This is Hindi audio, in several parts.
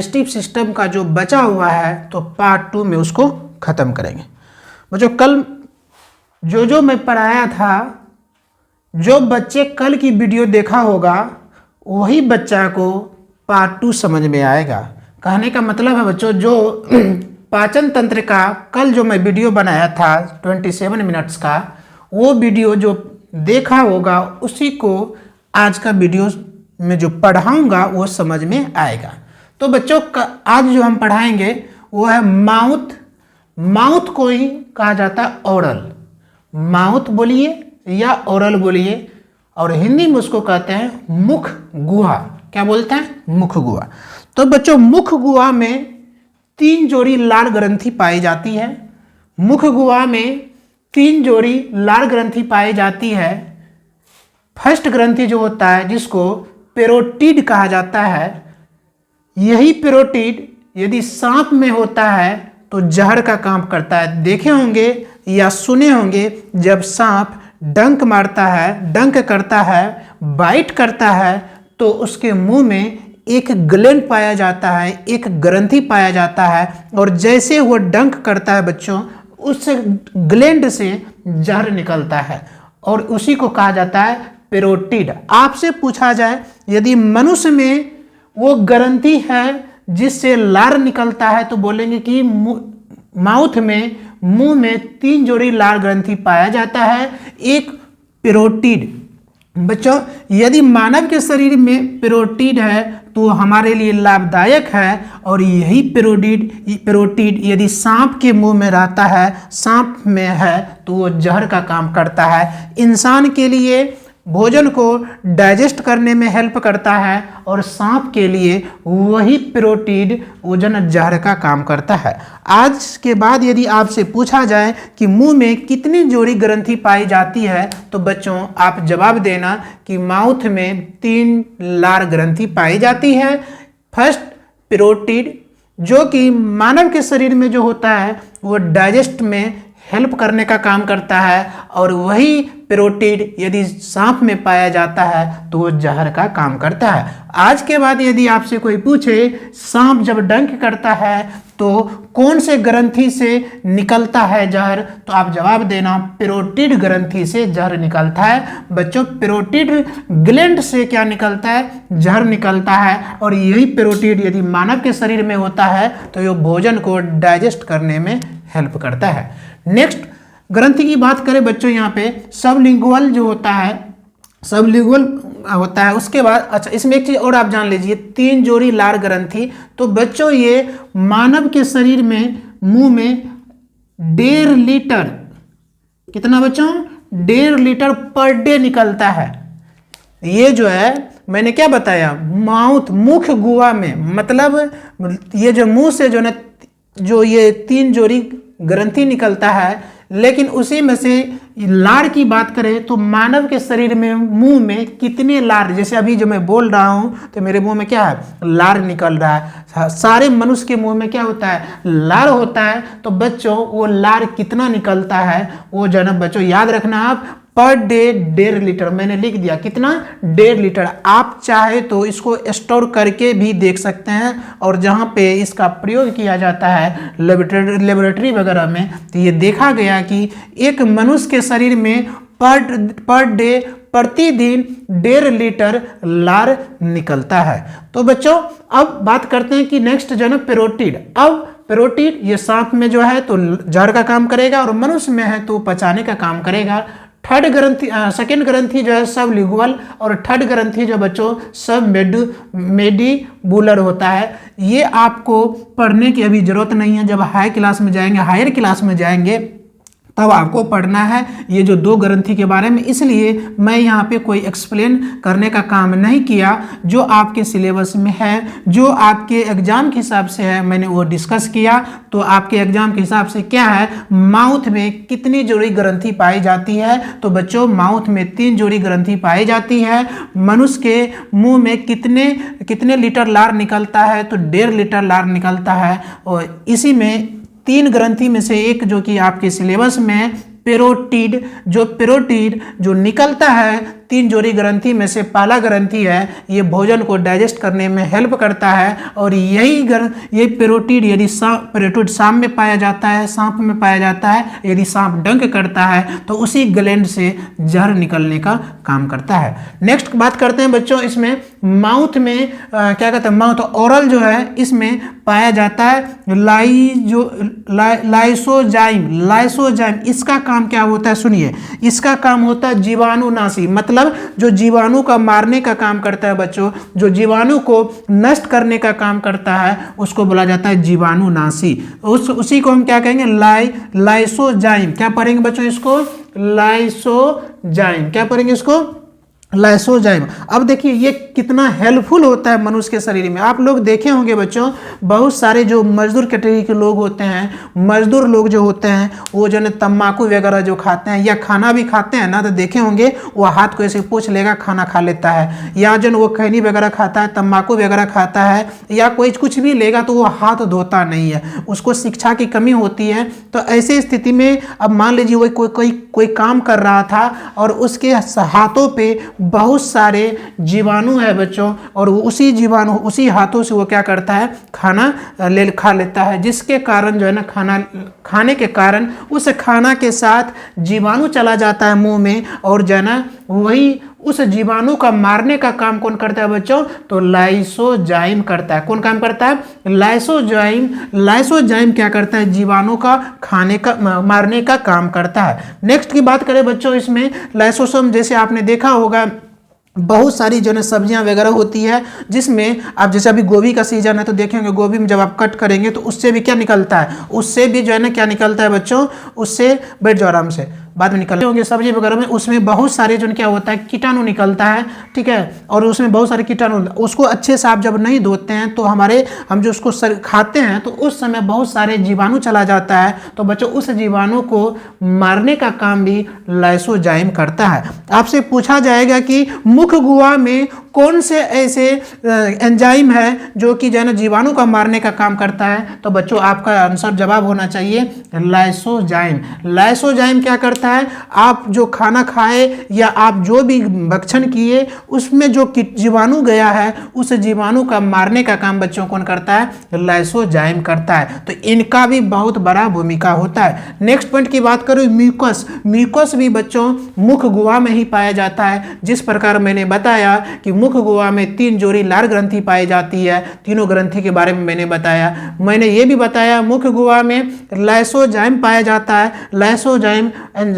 डाइजेस्टिव सिस्टम का जो बचा हुआ है तो पार्ट 2 में उसको ख़त्म करेंगे। बच्चों कल जो मैं पढ़ाया था, जो बच्चे कल की वीडियो देखा होगा वही बच्चा को पार्ट 2 समझ में आएगा। कहने का मतलब है बच्चों, जो पाचन तंत्र का कल जो मैं वीडियो बनाया था 27 मिनट्स का, वो वीडियो जो देखा होगा उसी को आज का वीडियो में जो पढ़ाऊंगा वो समझ में आएगा। तो बच्चों आज जो हम पढ़ाएंगे वो है माउथ। माउथ को ही कहा जाता है ओरल। माउथ बोलिए या ओरल बोलिए, और हिंदी में उसको कहते हैं मुख गुहा। क्या बोलते हैं? मुख गुहा। तो बच्चों मुख गुहा में 3 जोड़ी लाल ग्रंथि पाई जाती है। मुख गुहा में 3 जोड़ी लाल ग्रंथि पाई जाती है। फर्स्ट ग्रंथि जो होता है जिसको पेरोटिड कहा जाता है, यही पेरोटिड यदि सांप में होता है तो जहर का काम करता है। देखे होंगे या सुने होंगे जब सांप डंक मारता है, डंक करता है, बाइट करता है तो उसके मुंह में एक ग्लैंड पाया जाता है, एक ग्रंथि पाया जाता है, और जैसे वो डंक करता है बच्चों, उस ग्लैंड से जहर निकलता है और उसी को कहा जाता है पेरोटिड। आपसे पूछा जाए यदि मनुष्य में वो ग्रंथि है जिससे लार निकलता है तो बोलेंगे कि माउथ में, मुंह में 3 जोड़ी लार ग्रंथि पाया जाता है, एक पेरोटिड। बच्चों यदि मानव के शरीर में पेरोटिड है तो हमारे लिए लाभदायक है, और यही पेरोटिड यदि सांप के मुंह में रहता है, सांप में है, तो वो जहर का काम करता है। इंसान के लिए भोजन को डाइजेस्ट करने में हेल्प करता है, और सांप के लिए वही पेरोटिड ओजन जहर का काम करता है। आज के बाद यदि आपसे पूछा जाए कि मुंह में कितनी जोड़ी ग्रंथि पाई जाती है तो बच्चों आप जवाब देना कि माउथ में 3 लार ग्रंथि पाई जाती है। फर्स्ट पेरोटिड जो कि मानव के शरीर में जो होता है वो डाइजेस्ट में हेल्प करने का काम करता है, और वही पेरोटिड यदि सांप में पाया जाता है तो वो जहर का काम करता है। आज के बाद यदि आपसे कोई पूछे सांप जब डंक करता है तो कौन से ग्रंथि से निकलता है जहर, तो आप जवाब देना पेरोटिड ग्रंथि से जहर निकलता है। बच्चों पेरोटिड ग्लैंड से क्या निकलता है? जहर निकलता है, और यही पेरोटिड यदि मानव के शरीर में होता है तो ये भोजन को डाइजेस्ट करने में हेल्प करता है। नेक्स्ट ग्रंथि की बात करें बच्चों, यहाँ पे सबलिंगुअल जो होता है, सबलिंगुअल होता है। उसके बाद अच्छा इसमें एक चीज और आप जान लीजिए, 3 जोड़ी लार ग्रंथि। तो बच्चों ये मानव के शरीर में मुंह में 1.5 लीटर, कितना बच्चों? 1.5 लीटर पर डे निकलता है। ये जो है मैंने क्या बताया, माउथ, मुख गुहा में, मतलब ये जो मुंह से जो ना जो ये 3 जोड़ी ग्रंथि निकलता है, लेकिन उसी में से लार की बात करें तो मानव के शरीर में मुंह में कितने लार, जैसे अभी जो मैं बोल रहा हूं तो मेरे मुंह में क्या है? लार निकल रहा है। सारे मनुष्य के मुंह में क्या होता है? लार होता है। तो बच्चों वो लार कितना निकलता है वो जो है बच्चों याद रखना आप, पर डे 1.5 लीटर। मैंने लिख दिया कितना? 1.5 लीटर। आप चाहे तो इसको स्टोर करके भी देख सकते हैं, और जहाँ पे इसका प्रयोग किया जाता है लेबोरेटरी वगैरह में, तो ये देखा गया कि एक मनुष्य के शरीर में पर डे, प्रतिदिन 1.5 लीटर लार निकलता है। तो बच्चों अब बात करते हैं कि नेक्स्ट जो है पेरोटिड। अब पेरोटिड ये सांप में जो है तो जहर का काम करेगा, और मनुष्य में है तो पचाने का काम करेगा। थर्ड ग्रंथि, सेकेंड ग्रंथि जो है सबलिंगुअल, और थर्ड ग्रंथि जो बच्चों सब मेडिबुलर होता है। ये आपको पढ़ने की अभी जरूरत नहीं है, जब हाई क्लास में जाएंगे, हायर क्लास में जाएंगे तब आपको पढ़ना है ये जो 2 ग्रंथि के बारे में। इसलिए मैं यहाँ पे कोई एक्सप्लेन करने का काम नहीं किया। जो आपके सिलेबस में है, जो आपके एग्जाम के हिसाब से है, मैंने वो डिस्कस किया। तो आपके एग्जाम के हिसाब से क्या है, माउथ में कितनी जोड़ी ग्रंथि पाई जाती है? तो बच्चों माउथ में 3 जोड़ी ग्रंथि पाई जाती है। मनुष्य के मुंह में कितने लीटर लार निकलता है? तो 1.5 लीटर लार निकलता है। और इसी में 3 ग्रंथि में से एक जो कि आपके सिलेबस में पेरोटिड जो निकलता है 3 जोड़ी ग्रंथि में से पहला ग्रंथि है, ये भोजन को डाइजेस्ट करने में हेल्प करता है। और ये पेरोटिड यदि पेरोटिड सांप में पाया जाता है, सांप में पाया जाता है, यदि सांप डंक करता है तो उसी ग्लैंड से जहर निकलने का काम करता है। नेक्स्ट बात करते हैं बच्चों, इसमें माउथ में क्या कहते हैं, माउथ ओरल जो है इसमें पाया जाता है लाइसोजाइम। इसका काम क्या होता है सुनिए, इसका काम होता है जीवाणुनाशी, मतलब जो जीवाणु का मारने का काम करता है बच्चों, जो जीवाणु को नष्ट करने का काम करता है उसको बोला जाता है जीवाणुनाशी। उसी को हम क्या कहेंगे, लाइसोजाइम। क्या पढ़ेंगे बच्चों इसको, लाइसोजाइम। क्या पढ़ेंगे इसको, लाइसोजाइम। अब देखिए ये कितना हेल्पफुल होता है मनुष्य के शरीर में। आप लोग देखे होंगे बच्चों, बहुत सारे जो मजदूर कैटेगरी के लोग होते हैं, मजदूर लोग जो होते हैं वो जो है तम्बाकू वगैरह जो खाते हैं या खाना भी खाते हैं ना, तो देखे होंगे वो हाथ को ऐसे पोंछ लेगा, खाना खा लेता है। या जो वो खैनी वगैरह खाता है, तम्बाकू वगैरह खाता है या कोई कुछ भी लेगा तो वो हाथ धोता नहीं है, उसको शिक्षा की कमी होती है। तो ऐसी स्थिति में अब मान लीजिए वो कोई काम कर रहा था और उसके हाथों पे बहुत सारे जीवाणु है बच्चों, और उसी हाथों से वो क्या करता है, खाना खा लेता है, जिसके कारण जो है ना खाना खाने के कारण उस खाना के साथ जीवाणु चला जाता है मुंह में, और जो है ना वही उस जीवाणु का मारने का काम कौन करता है बच्चों, तो लाइसोजाइम करता है। कौन काम करता है, लाइसोजाइम। लाइसोजाइम क्या करता है, जीवाणु का मारने का काम करता है। नेक्स्ट की बात करें बच्चों, इसमें लाइसोसोम, जैसे आपने देखा होगा बहुत सारी जो है सब्जियां वगैरह होती है, जिसमें आप जैसे अभी गोभी का सीजन है तो देखेंगे गोभी में जब आप कट करेंगे तो उससे भी क्या निकलता है, उससे भी जो है ना क्या निकलता है बच्चों, उससे बैठ जाओ आराम से, बाद में निकलते होंगे सब्जी वगैरह में, उसमें बहुत सारे जो क्या होता है कीटाणु निकलता है, ठीक है। और उसमें बहुत सारे कीटाणु, उसको अच्छे से आप जब नहीं धोते हैं तो हम जो उसको खाते हैं तो उस समय बहुत सारे जीवाणु चला जाता है। तो बच्चों उस जीवाणु को मारने का काम भी लाइसोजाइम करता है। आपसे पूछा जाएगा कि मुख गुहा में कौन से ऐसे एंजाइम है जो कि जो है ना जीवाणु का मारने का काम करता है, तो बच्चों आपका आंसर जवाब होना चाहिए लाइसोजाइम। लाइसोजाइम क्या करता है, आप जो खाना खाए या आप जो भी भक्षण किए उसमें जो जीवाणु गया है उस जीवाणु का मारने का काम बच्चों कौन करता है, लाइसोजाइम करता है। तो इनका भी बहुत बड़ा भूमिका होता है। नेक्स्ट पॉइंट की बात करूं, म्यूकस। म्यूकस भी बच्चों मुख गुहा में ही पाया जाता है। जिस प्रकार मैंने बताया कि मुख गुहा में 3 जोड़ी लार ग्रंथि पाई जाती है, तीनों ग्रंथि के बारे में मैंने बताया। मैंने ये भी बताया मुख गुहा में लाइसोजाइम पाया जाता है, लाइसोजाइम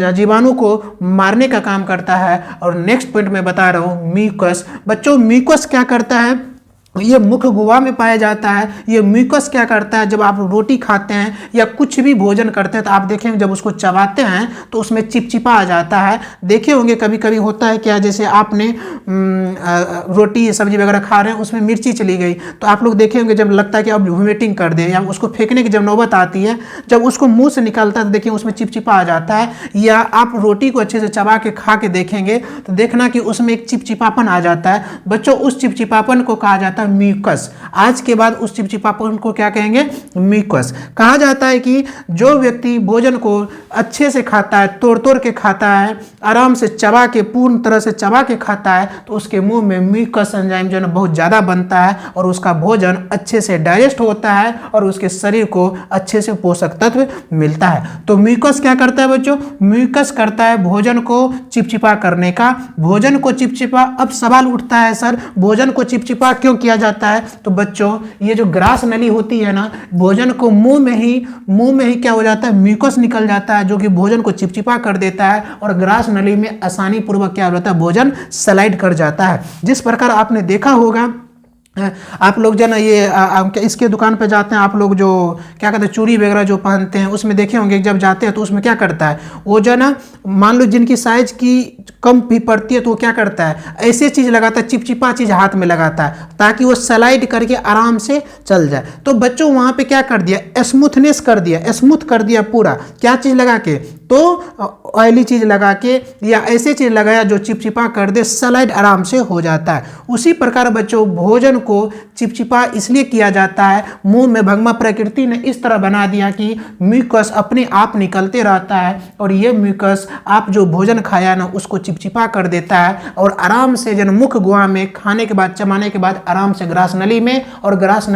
जीवाणु को मारने का काम करता है। और नेक्स्ट पॉइंट में बता रहा हूं म्यूकस। बच्चों म्यूकस क्या करता है, ये मुख गुहा में पाया जाता है। ये म्यूकस क्या करता है, जब आप रोटी खाते हैं या कुछ भी भोजन करते हैं तो आप देखेंगे जब उसको चबाते हैं तो उसमें चिपचिपा आ जाता है। देखे होंगे कभी कभी होता है क्या, जैसे आपने रोटी सब्जी वगैरह खा रहे हैं उसमें मिर्ची चली गई तो आप लोग देखे होंगे जब लगता है कि अब वोमिटिंग कर दें या उसको फेंकने की जब नौबत आती है, जब उसको मुंह से निकलता है तो देखिए उसमें चिपचिपा आ जाता है। या आप रोटी को अच्छे से चबा के खा के देखेंगे तो देखना कि उसमें एक चिपचिपापन आ जाता है। बच्चों उस चिपचिपापन को कहा जाता है म्यूकस। आज के बाद उस चिपचिपापन को क्या कहेंगे, म्यूकस। कहा जाता है कि जो व्यक्ति भोजन को अच्छे से खाता है, तोड़ तोड़ के खाता है, आराम से चबा के पूर्ण तरह से चबा के खाता है, तो उसके मुंह में म्यूकस एंजाइम जो है बहुत ज़्यादा बनता है और उसका भोजन अच्छे से डाइजेस्ट होता है और उसके शरीर को अच्छे से पोषक तत्व मिलता है। तो म्यूकस क्या करता है बच्चों, म्यूकस करता है भोजन को चिपचिपा करने का। भोजन को चिपचिपा, अब सवाल उठता है सर भोजन को चिपचिपा क्यों किया जाता है, तो बच्चों ये जो ग्रास नली होती है ना, भोजन को मुंह में ही क्या हो जाता है, म्यूकस निकल जाता है जो कि भोजन को चिपचिपा कर देता है और ग्रास नली में आसानी पूर्वक क्या हो जाता है, भोजन स्लाइड कर जाता है। जिस प्रकार आपने देखा होगा आप लोग जो ना ये इसके दुकान पे जाते हैं, आप लोग जो क्या कहते हैं चूड़ी वगैरह जो पहनते हैं उसमें देखे होंगे जब जाते हैं तो उसमें क्या करता है वो जो ना, मान लो जिनकी साइज की कम भी पड़ती है तो वो क्या करता है ऐसे चीज़ लगाता है, चिपचिपा चीज़ हाथ में लगाता है ताकि वो स्लाइड करके आराम से चल जाए। तो बच्चों वहाँ पे क्या कर दिया, स्मूथनेस कर दिया, स्मूथ कर दिया पूरा, क्या चीज़ लगा के, तो ऑयली चीज़ लगा के या ऐसे चीज़ लगाया जो चिपचिपा कर दे, स्लाइड आराम से हो जाता है। उसी प्रकार बच्चों भोजन को चिपचिपा इसलिए किया जाता है, मुंह में भगवा प्रकृति ने इस तरह बना दिया कि म्यूकस अपने आप निकलते रहता है और ये म्यूकस आप जो भोजन खाया ना उसको चिपचिपा कर देता है और आराम से जन मुख गुहा में खाने के बाद चबाने के बाद आराम से ग्रास नली में, और ग्रास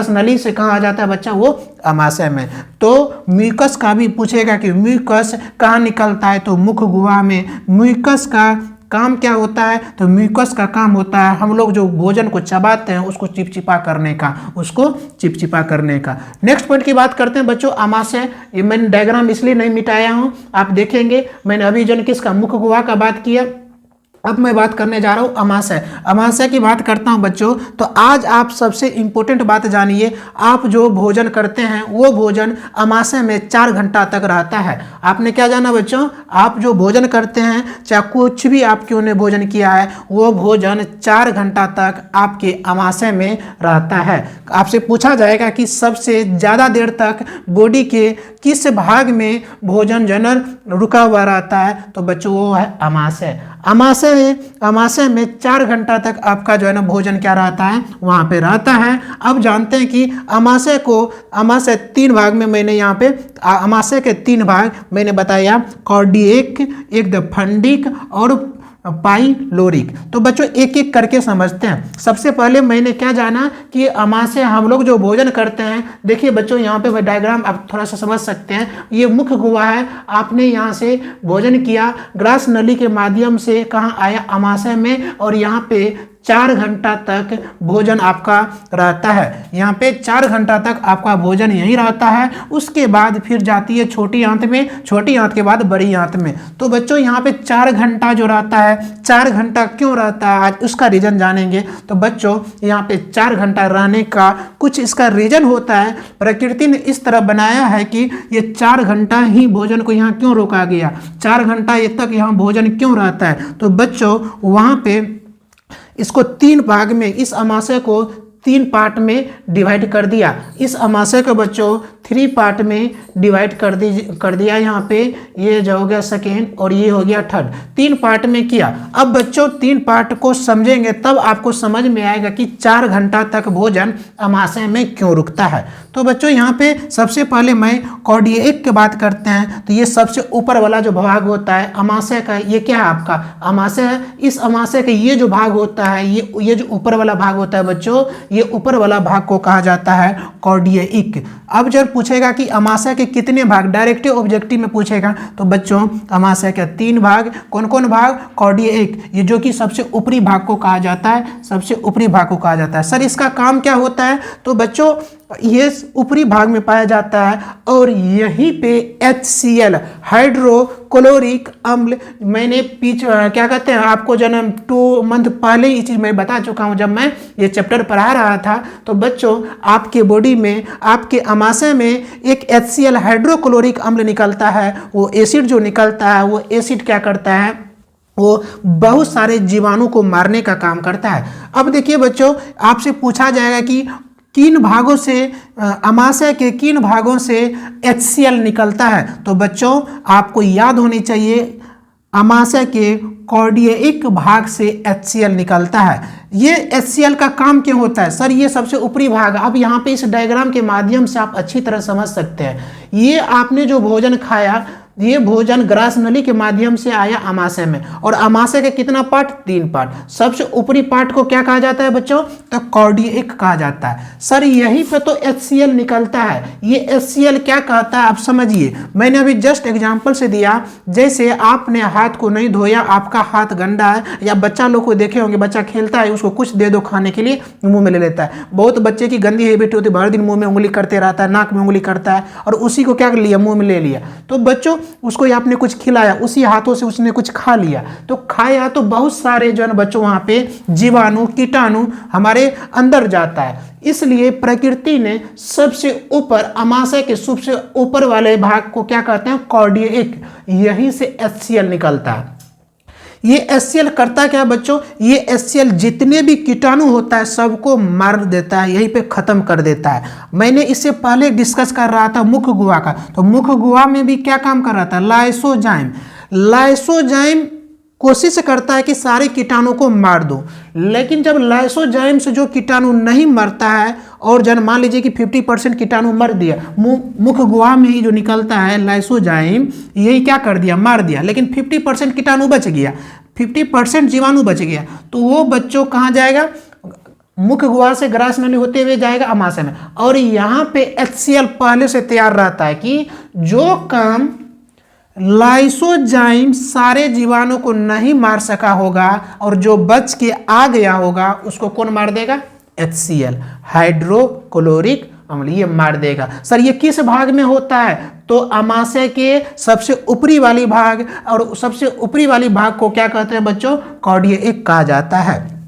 नली से कहाँ आ जाता है बच्चा, वो आमाशय में। तो म्यूकस का भी पूछेगा कि म्यूकस कहाँ निकलता है, तो मुख गुहा में। म्यूकस का काम क्या होता है, तो म्यूकस का काम होता है हम लोग जो भोजन को चबाते हैं उसको चिपचिपा करने का, नेक्स्ट पॉइंट की बात करते हैं बच्चों, आमाशय। ये मैंने डायग्राम इसलिए नहीं मिटाया हूँ, आप देखेंगे मैंने अभी जन किसका, मुख गुहा का बात किया। अब मैं बात करने जा रहा हूँ अमाशय की बात करता हूँ बच्चों। तो आज आप सबसे इम्पोर्टेंट बात जानिए, आप जो भोजन करते हैं वो भोजन अमाशय में 4 घंटा तक रहता है। आपने क्या जाना बच्चों, आप जो भोजन करते हैं चाहे कुछ भी आप क्यों ने भोजन किया है वो भोजन 4 घंटा तक आपके अमाशय में रहता है। आपसे पूछा जाएगा कि सबसे ज़्यादा देर तक बॉडी के किस भाग में भोजन जनर रुका हुआ रहता है, तो बच्चों वो है अमाशय में 4 घंटा तक आपका जो है ना भोजन क्या रहता है, वहाँ पे रहता है। अब जानते हैं कि अमाशय 3 भाग में, मैंने यहाँ पे अमाशय के 3 भाग मैंने बताया, कार्डियक, एक द फंडिक और पाइलोरिक। तो बच्चों एक एक करके समझते हैं। सबसे पहले मैंने क्या जाना कि अमाशय हम लोग जो भोजन करते हैं, देखिए बच्चों यहाँ पे डायग्राम आप थोड़ा सा समझ सकते हैं। ये मुख गुहा है, आपने यहाँ से भोजन किया, ग्रास नली के माध्यम से कहाँ आया, अमाशय में, और यहाँ पे 4 घंटा तक भोजन आपका रहता है। यहाँ पे 4 घंटा तक आपका भोजन यहीं रहता है। उसके बाद फिर जाती है छोटी आंत में, छोटी आंत के बाद बड़ी आंत में। तो बच्चों यहाँ पे 4 घंटा जो रहता है, 4 घंटा क्यों रहता है आज उसका रीजन जानेंगे। तो बच्चों यहाँ पे 4 घंटा रहने का कुछ इसका रीजन होता है। प्रकृति ने इस तरह बनाया है कि ये 4 घंटा ही भोजन को यहाँ क्यों रोका गया, 4 घंटा तक यहाँ भोजन क्यों रहता है। तो बच्चों वहाँ पे इसको 3 भाग में, इस अमाशय को 3 पार्ट में डिवाइड कर दिया। इस अमाशय को बच्चों 3 पार्ट में डिवाइड कर दिया। यहाँ पे ये जो हो गया सेकेंड और ये हो गया थर्ड, 3 पार्ट में किया। अब बच्चों 3 पार्ट को समझेंगे तब आपको समझ में आएगा कि 4 घंटा तक भोजन अमाशय में क्यों रुकता है। तो बच्चों यहाँ पे सबसे पहले मैं कार्डियक की बात करते हैं। तो ये सबसे ऊपर वाला जो भाग होता है अमाशय का, ये क्या है आपका अमाशय है। इस अमाशय का ये जो भाग होता है, ये जो ऊपर वाला भाग होता है बच्चों, ये ऊपर वाला भाग को कहा जाता है कार्डियक। अब जब पूछेगा कि अमाशय के कितने भाग, डायरेक्टिव ऑब्जेक्टिव में पूछेगा, तो बच्चों अमाशय के 3 भाग, कौन कौन भाग, कार्डियक, ये जो कि सबसे ऊपरी भाग को कहा जाता है, सबसे ऊपरी भाग को कहा जाता है। सर इसका काम क्या होता है, तो बच्चों ये ऊपरी भाग में पाया जाता है और यहीं पे HCl हाइड्रोक्लोरिक अम्ल, मैंने क्या कहते हैं आपको जन्म 2 मंथ पहले ये चीज़ मैं बता चुका हूँ जब मैं ये चैप्टर पढ़ा रहा था। तो बच्चों आपके बॉडी में, आपके अमाशय में एक HCl हाइड्रोक्लोरिक अम्ल निकलता है। वो एसिड जो निकलता है, वो एसिड क्या करता है, वो बहुत सारे जीवाणु को मारने का काम करता है। अब देखिए बच्चों आपसे पूछा जाएगा कि किन भागों से, अमाशय के किन भागों से HCl निकलता है। तो बच्चों आपको याद होनी चाहिए अमाशय के कार्डियक भाग से HCl निकलता है। ये HCl का काम क्यों होता है, सर ये सबसे ऊपरी भाग। अब यहाँ पे इस डायग्राम के माध्यम से आप अच्छी तरह समझ सकते हैं। ये आपने जो भोजन खाया, ये भोजन ग्रास नली के माध्यम से आया अमाशय में, और अमाशय के कितना पार्ट, 3 पार्ट। सबसे ऊपरी पार्ट को क्या कहा जाता है बच्चों, तो कार्डियक कहा जाता है। सर यहीं पे तो HCl निकलता है। ये HCl क्या कहता है आप समझिए, मैंने अभी जस्ट एग्जांपल से दिया। जैसे आपने हाथ को नहीं धोया, आपका हाथ गंदा है, या बच्चा लोग को देखे होंगे, बच्चा खेलता है, उसको कुछ दे दो खाने के लिए, मुंह में ले लेता है। बहुत बच्चे की गंदी हैबिट होती है, भर दिन मुंह में उंगली करते रहता है, नाक में उंगली करता है, और उसी को क्या कर लिया, मुंह में ले लिया। तो बच्चों उसको आपने कुछ खिलाया, उसी हाथों से उसने कुछ खा लिया, तो खाया तो बहुत सारे जो है बच्चों वहां पे जीवाणु, कीटाणु हमारे अंदर जाता है। इसलिए प्रकृति ने सबसे ऊपर, अमाशय के सबसे ऊपर वाले भाग को क्या कहते हैं, कार्डियक, यहीं से HCl निकलता है। ये HCl करता क्या बच्चों, ये HCl जितने भी कीटाणु होता है सबको मार देता है, यहीं पे खत्म कर देता है। मैंने इससे पहले डिस्कस कर रहा था मुख्य गुहा का, तो मुख्य गुहा में भी क्या काम कर रहा था, लाइसोजाइम। लाइसोजाइम कोशिश करता है कि सारे कीटाणु को मार दो, लेकिन जब लाइसोजाइम से जो कीटाणु नहीं मरता है और जन मान लीजिए कि 50% कीटाणु मर दिया, मुख्य गुहा में ही जो निकलता है लाइसोजाइम यही क्या कर दिया, मार दिया, लेकिन 50% कीटाणु बच गया, 50% जीवाणु बच गया, तो वो बच्चों कहाँ जाएगा, मुख्य गुहा से ग्रास नली होते हुए जाएगा अमाशय में। और यहाँ पे HCl पहले से तैयार रहता है कि जो काम लाइसोजाइम सारे जीवाणु को नहीं मार सका होगा और जो बच के आ गया होगा उसको कौन मार देगा, HCl, हाइड्रोक्लोरिक अम्ल, ये मार देगा। सर ये किस भाग में होता है, तो अमाशय के सबसे ऊपरी वाली भाग, और सबसे ऊपरी वाली भाग को क्या कहते हैं बच्चों, कॉर्डिया एक कहा जाता है।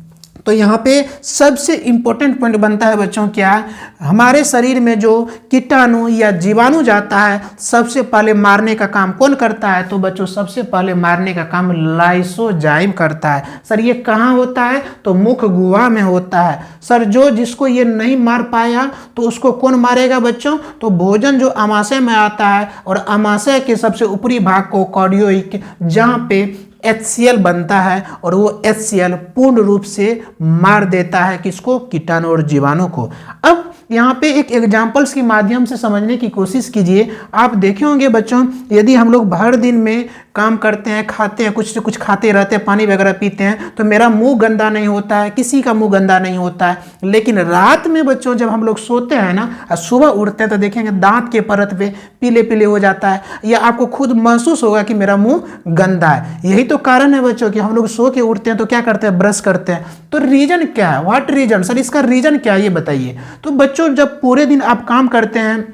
तो यहाँ पे सबसे इम्पोर्टेंट पॉइंट बनता है बच्चों क्या, हमारे शरीर में जो कीटाणु या जीवाणु जाता है सबसे पहले मारने का काम कौन करता है, तो बच्चों सबसे पहले मारने का काम लाइसोजाइम करता है। सर ये कहाँ होता है, तो मुख्य गुहा में होता है। सर जो जिसको ये नहीं मार पाया तो उसको कौन मारेगा बच्चों, तो भोजन जो अमाशय में आता है और अमाशय के सबसे ऊपरी भाग को कॉर्डियोइक, जहाँ पे HCl बनता है और वो HCl पूर्ण रूप से मार देता है किसको, कीटाणु और जीवाणु को। अब यहाँ पे एक एग्जाम्पल्स के माध्यम से समझने की कोशिश कीजिए। आप देखे होंगे बच्चों, यदि हम लोग भर दिन में काम करते हैं, खाते हैं, कुछ से कुछ खाते रहते हैं, पानी वगैरह पीते हैं, तो मेरा मुंह गंदा नहीं होता है, किसी का मुंह गंदा नहीं होता है। लेकिन रात में बच्चों जब हम लोग सोते हैं ना और सुबह उठते हैं तो देखेंगे दांत के परत पे पीले पीले हो जाता है, या आपको खुद महसूस होगा कि मेरा मुंह गंदा है। यही तो कारण है बच्चों कि हम लोग सो के उठते हैं तो क्या करते हैं, ब्रश करते हैं। तो रीजन क्या है, व्हाट रीजन, सर इसका रीजन क्या है ये बताइए। तो बच्चों जब पूरे दिन आप काम करते हैं,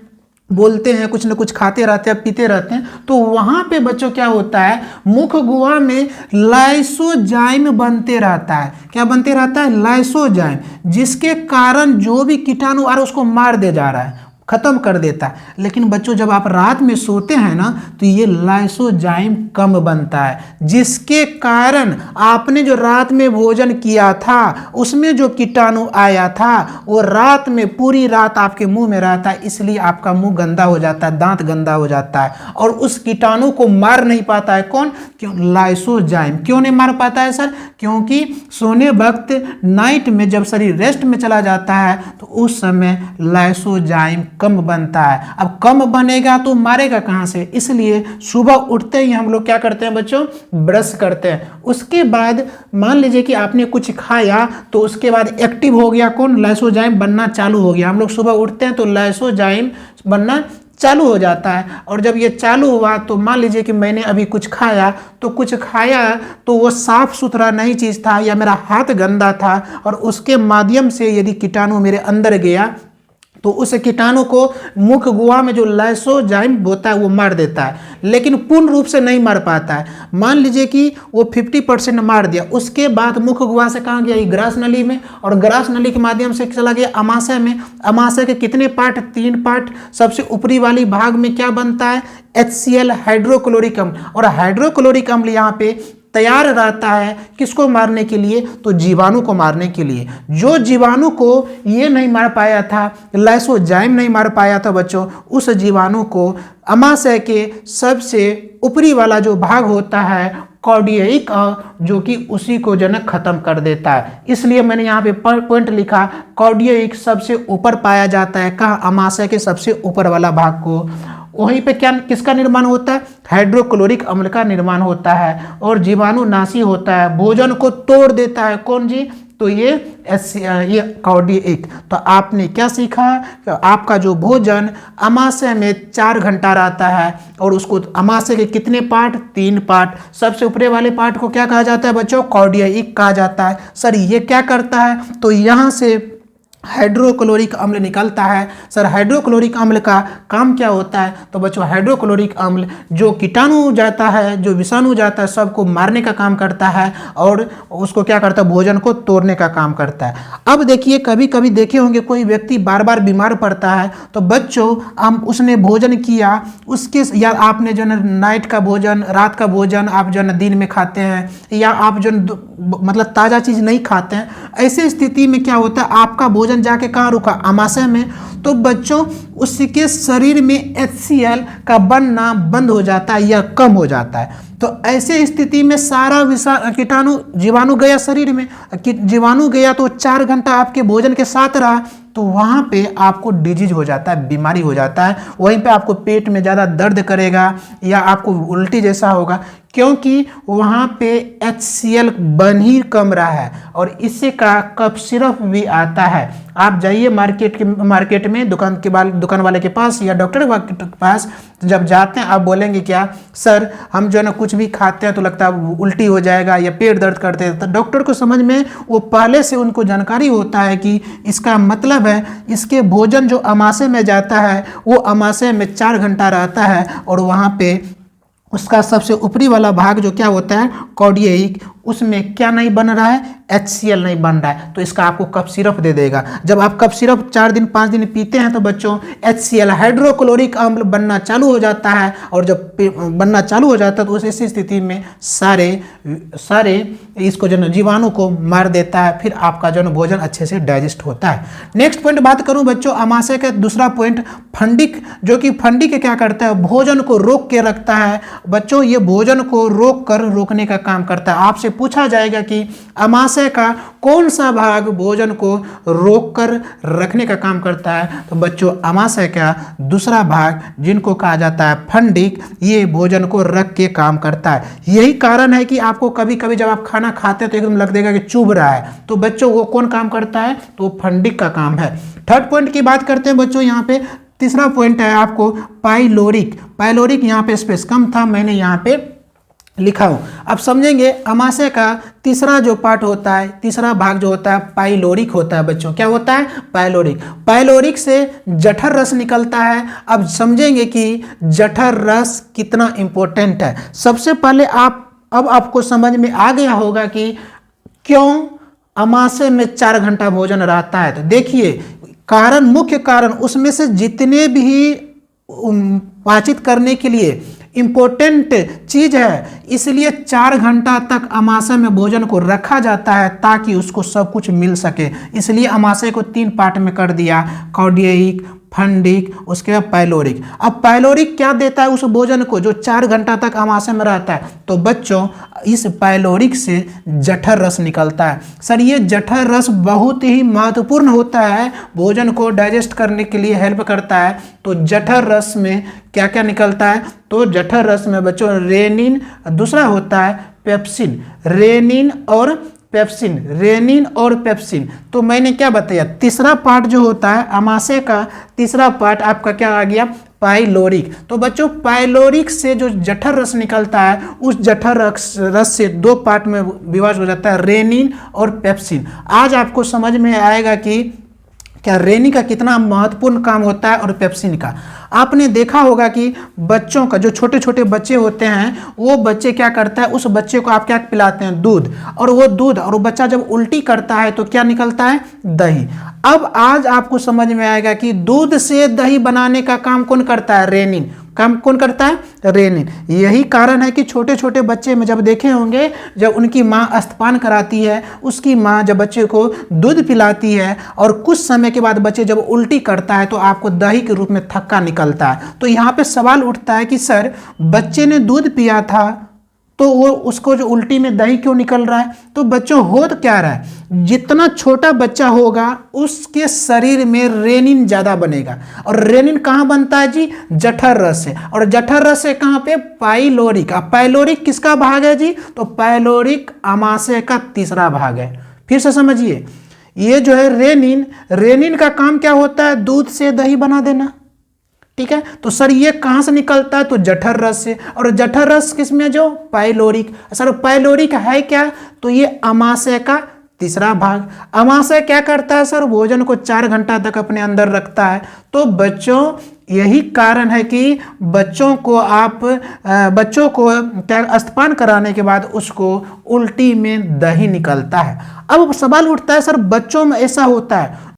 बोलते हैं, कुछ न कुछ खाते रहते हैं, पीते रहते हैं, तो वहां पे बच्चों क्या होता है, मुख्य गुहा में लाइसोजाइम बनते रहता है। क्या बनते रहता है, लाइसोजाइम, जिसके कारण जो भी कीटाणु आ रहा है उसको मार दे जा रहा है, खत्म कर देता है। लेकिन बच्चों जब आप रात में सोते हैं ना तो ये लाइसोजाइम कम बनता है, जिसके कारण आपने जो रात में भोजन किया था उसमें जो कीटाणु आया था वो रात में पूरी रात आपके मुंह में रहता है, इसलिए आपका मुंह गंदा हो जाता है, दांत गंदा हो जाता है, और उस कीटाणु को मार नहीं पाता है कौन, क्यों, लाइसोजाइम। क्यों नहीं मार पाता है सर, क्योंकि सोने वक्त नाइट में जब शरीर रेस्ट में चला जाता है तो उस समय लाइसोजाइम कम बनता है। अब कम बनेगा तो मारेगा कहाँ से, इसलिए सुबह उठते ही हम लोग क्या करते हैं बच्चों, ब्रश करते हैं। उसके बाद मान लीजिए कि आपने कुछ खाया तो उसके बाद एक्टिव हो गया कौन, लाइसोजाइम बनना चालू हो गया। हम लोग सुबह उठते हैं तो लाइसोजाइम बनना चालू हो जाता है, और जब ये चालू हुआ तो मान लीजिए कि मैंने अभी कुछ खाया तो वो साफ सुथरा नहीं चीज़ था या मेरा हाथ गंदा था, और उसके माध्यम से यदि कीटाणु मेरे अंदर गया तो उस कीटाणु को मुख्य गुहा में जो लाइसोजाइम होता है वो मार देता है, लेकिन पूर्ण रूप से नहीं मार पाता है। मान लीजिए कि वो 50% मार दिया, उसके बाद मुख्य गुहा से कहाँ गया, ग्रास नली में, और ग्रास नली के माध्यम से चला गया अमाशय में। अमाशय के कितने पार्ट, 3 पार्ट। सबसे ऊपरी वाली भाग में क्या बनता है, HCl, हाइड्रोक्लोरिक अम्ल, और हाइड्रोक्लोरिक अम्ल यहाँ पे तैयार रहता है किसको मारने के लिए, तो जीवाणु को मारने के लिए। जो जीवाणु को ये नहीं मार पाया था, लाइसोजाइम नहीं मार पाया था बच्चों, उस जीवाणु को अमाशय के सबसे ऊपरी वाला जो भाग होता है कॉर्डियइक, जो कि उसी को जनक खत्म कर देता है। इसलिए मैंने यहाँ पे पॉइंट लिखा, कॉर्डियइक सबसे ऊपर पाया जाता है, कहाँ, अमाशय के सबसे ऊपर वाला भाग को। वहीं पे क्या, किसका निर्माण होता है, हाइड्रोक्लोरिक अम्ल का निर्माण होता है, और जीवाणु नाशी होता है, भोजन को तोड़ देता है कौन जी, तो ये कॉर्डियइक। तो आपने क्या सीखा, तो आपका जो भोजन अमाशय में 4 घंटा रहता है, और उसको अमाशय के कितने पार्ट, 3 पार्ट। सबसे ऊपरे वाले पार्ट को क्या कहा जाता है बच्चों, कॉर्डियइक कहा जाता है। सर ये क्या करता है, तो यहाँ से हाइड्रोक्लोरिक अम्ल निकलता है। सर हाइड्रोक्लोरिक अम्ल का काम क्या होता है? तो बच्चों हाइड्रोक्लोरिक अम्ल जो कीटाणु जाता है, जो विषाणु जाता है, सबको मारने का काम करता है और उसको क्या करता है, भोजन को तोड़ने का काम करता है। अब देखिए कभी कभी देखे होंगे कोई व्यक्ति बार बार बीमार पड़ता है, तो बच्चों हम उसने भोजन किया, उसके या आपने जो है नाइट का भोजन, रात का भोजन आप जो है दिन में खाते हैं, या आप जो मतलब ताज़ा चीज़ नहीं खाते हैं, ऐसे स्थिति में क्या होता है, आपका भोजन जाके कहाँ रुका, आमाशय में। तो बच्चों उसके शरीर में HCl का बनना बंद हो जाता है या कम हो जाता है। तो ऐसे स्थिति में सारा कीटाणु जीवाणु गया शरीर में, जीवाणु गया तो 4 घंटा आपके भोजन के साथ रहा, तो वहाँ पे आपको डिजीज हो जाता है, बीमारी हो जाता है। वहीं पे आपको पेट में ज़्यादा दर्द करेगा या आपको उल्टी जैसा होगा, क्योंकि वहाँ पे HCl बन ही कम रहा है। और इससे का कफ सिरप भी आता है। आप जाइए मार्केट में दुकान वाले के पास या डॉक्टर के पास, जब जाते हैं आप बोलेंगे क्या, सर हम जो है ना कुछ भी खाते हैं तो लगता है उल्टी हो जाएगा या पेट दर्द करते हैं। तो डॉक्टर को समझ में वो पहले से उनको जानकारी होता है कि इसका मतलब है इसके भोजन जो आमाशय में जाता है वो आमाशय में 4 घंटा रहता है, और वहाँ पे उसका सबसे ऊपरी वाला भाग जो क्या होता है, कार्डियक, उसमें क्या नहीं बन रहा है, HCl नहीं बन रहा है। तो इसका आपको कफ सिरप दे देगा। जब आप कफ सिरप 4 दिन 5 दिन पीते हैं तो बच्चों HCl हाइड्रोक्लोरिक अम्ल बनना चालू हो जाता है, और जब बनना चालू हो जाता है तो उस ऐसी स्थिति में सारे इसको जो है जीवाणु को मार देता है, फिर आपका जो है भोजन अच्छे से डाइजेस्ट होता है। नेक्स्ट पॉइंट बात करूं बच्चों, आमाशय का दूसरा पॉइंट फंडिक, जो कि फंडिक क्या करता है, भोजन को रोक के रखता है। बच्चों ये भोजन को रोकने का काम करता है। आपसे पूछा जाएगा कि आमाशय का कौन सा भाग भोजन को रोक कर रखने का काम करता है, तो बच्चों आमाशय का दूसरा भाग जिनको कहा जाता है फंडिक, ये भोजन को रख के काम करता है। यही कारण है कि आपको कभी कभी जब आप खाना खाते हैं तो एकदम लग देगा कि चुभ रहा है, तो बच्चों वो कौन काम करता है, तो वो फंडिक का काम है। थर्ड पॉइंट की बात करते हैं बच्चों, यहाँ पे तीसरा पॉइंट है आपको पाइलोरिक यहाँ पे स्पेस कम था, मैंने यहाँ पे लिखा हूं। अब समझेंगे आमाशय का तीसरा जो पार्ट होता है, तीसरा भाग जो होता है पाइलोरिक होता है बच्चों। क्या होता है, पाइलोरिक से जठर रस निकलता है। अब समझेंगे कि जठर रस कितना इंपॉर्टेंट है। सबसे पहले अब आपको समझ में आ गया होगा कि क्यों आमाशय में 4 घंटा भोजन रहता है। तो देखिए मुख्य कारण उसमें से जितने भी पाचित करने के लिए इंपॉर्टेंट चीज है, इसलिए 4 घंटा तक आमाशय में भोजन को रखा जाता है ताकि उसको सब कुछ मिल सके। इसलिए आमाशय को 3 पार्ट में कर दिया, कार्डियक, फंडिक, उसके बाद पाइलोरिक। अब पाइलोरिक क्या देता है उस भोजन को जो 4 घंटा तक आमाशय में रहता है, तो बच्चों इस पाइलोरिक से जठर रस निकलता है। सर ये जठर रस बहुत ही महत्वपूर्ण होता है, भोजन को डाइजेस्ट करने के लिए हेल्प करता है। तो जठर रस में क्या क्या निकलता है, तो जठर रस में बच्चों रेनिन, दूसरा होता है पेप्सिन, रेनिन और पेप्सिन। तो मैंने क्या बताया, तीसरा पार्ट जो होता है आमाशय का, तीसरा पार्ट आपका क्या आ गया, पाइलोरिक। तो बच्चों पाइलोरिक से जो जठर रस निकलता है, उस जठर रस से 2 पार्ट में विभाजित हो जाता है, रेनिन और पेप्सिन। आज आपको समझ में आएगा कि क्या रेनिन का कितना महत्वपूर्ण काम होता है और पेप्सिन का। आपने देखा होगा कि बच्चों का जो छोटे छोटे बच्चे होते हैं, वो बच्चे क्या करता है, उस बच्चे को आप क्या पिलाते हैं, दूध, और वो बच्चा जब उल्टी करता है तो क्या निकलता है, दही। अब आज आपको समझ में आएगा कि दूध से दही बनाने का काम कौन करता है, रेनिन। काम कौन करता है, रेनिन। यही कारण है कि छोटे छोटे बच्चे में जब देखे होंगे, जब उनकी माँ स्तनपान कराती है, उसकी माँ जब बच्चे को दूध पिलाती है और कुछ समय के बाद बच्चे जब उल्टी करता है तो आपको दही के रूप में थक्का निकलता है। तो यहाँ पे सवाल उठता है कि सर बच्चे ने दूध पिया था तो वो उसको जो उल्टी में दही क्यों निकल रहा है। तो बच्चों हो तो क्या रहा है, जितना छोटा बच्चा होगा उसके शरीर में रेनिन ज़्यादा बनेगा, और रेनिन कहाँ बनता है जी, जठर रस से, और जठर रस से कहाँ पे, पाइलोरिक। अब पाइलोरिक किसका भाग है जी, तो पाइलोरिक आमाशय का तीसरा भाग है। फिर से समझिए, ये जो है रेनिन का काम क्या होता है, दूध से दही बना देना, ठीक है। तो सर ये कहां से निकलता है, तो जठर रस से, और जठर रस किसमें, जो पाइलोरिक। सर पाइलोरिक है क्या, तो ये आमाशय का तीसरा भाग, अमाशय क्या करता है सर, भोजन को 4 घंटा तक अपने अंदर रखता है। तो बच्चों यही कारण है कि बच्चों को क्या स्तपान कराने के बाद उसको उल्टी में दही निकलता है। अब सवाल उठता है सर बच्चों में ऐसा होता है,